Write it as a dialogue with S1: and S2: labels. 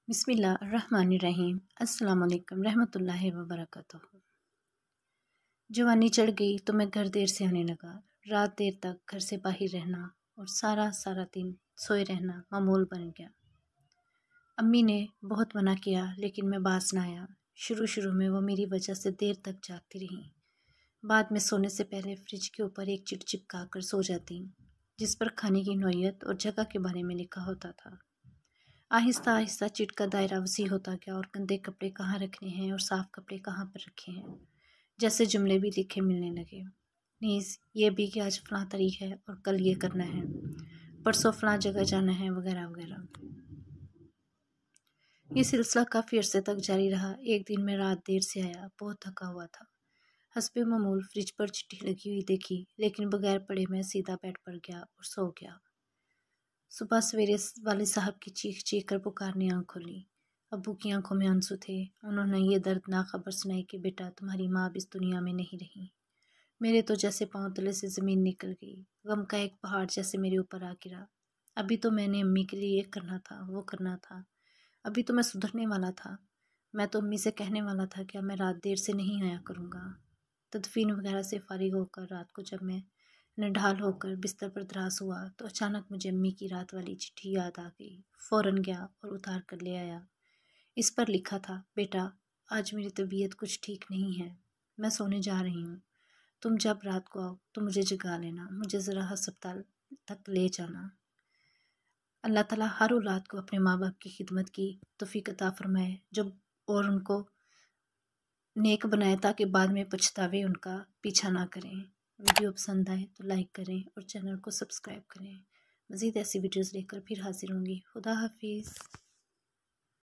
S1: बिस्मिल्लाहिर्रहमानिर्रहीम। अस्सलाम वालेकुम रहमतुल्लाहि व बरकातुहू। जवानी चढ़ गई तो मैं घर देर से आने लगा। रात देर तक घर से बाहर रहना और सारा दिन सोए रहना मामूल बन गया। अम्मी ने बहुत मना किया लेकिन मैं बाज ना आया। शुरू में वो मेरी वजह से देर तक जागती रहीं। बाद में सोने से पहले फ्रिज के ऊपर एक चिट चिपका कर सो जाती, जिस पर खाने की नौयत और जगह के बारे में लिखा होता था। आहिस्ता चिट का दायरा वसी होता गया और गंदे कपड़े कहाँ रखने हैं और साफ़ कपड़े कहाँ पर रखे हैं जैसे जुमले भी लिखे मिलने लगे। नीज़ ये भी कि आज फ़लाँ तारीख है और कल ये करना है, परसों फ़लाँ जगह जाना है, वगैरह वगैरह। ये सिलसिला काफ़ी अरसे तक जारी रहा। एक दिन मैं रात देर से आया, बहुत थका हुआ था। हस्बे मामूल फ्रिज पर चिट्ठी लगी हुई देखी, लेकिन बगैर पढ़े मैं सीधा बेड पर गया और सो गया। सुबह सवेरे वाले साहब की चीख कर पुकार ने आँख खोली। अब्बू की आंखों में आंसू थे। उन्होंने ये दर्दनाक खबर सुनाई कि बेटा तुम्हारी माँ अब इस दुनिया में नहीं रही। मेरे तो जैसे पाँव तले से ज़मीन निकल गई। गम का एक पहाड़ जैसे मेरे ऊपर आ गिरा। अभी तो मैंने अम्मी के लिए ये करना था, वो करना था। अभी तो मैं सुधरने वाला था। मैं तो अम्मी से कहने वाला था कि अब मैं रात देर से नहीं आया करूँगा। तदफीन वगैरह से फारिग होकर रात को जब मैं निढाल होकर बिस्तर पर दराज हुआ तो अचानक मुझे अम्मी की रात वाली चिट्ठी याद आ गई। फ़ौरन गया और उतार कर ले आया। इस पर लिखा था, बेटा आज मेरी तबीयत कुछ ठीक नहीं है, मैं सोने जा रही हूँ। तुम जब रात को आओ तो मुझे जगा लेना, मुझे ज़रा अस्पताल तक ले जाना। अल्लाह ताला हर औलाद को अपने माँ बाप की खिदमत की तौफीक अता फरमाए जब और उनको नेक बनाए ताकि बाद में पछतावे उनका पीछा ना करें। वीडियो पसंद आए तो लाइक करें और चैनल को सब्सक्राइब करें। मज़ीद ऐसी वीडियोज़ लेकर फिर हाजिर होंगी। खुदा हाफिज़।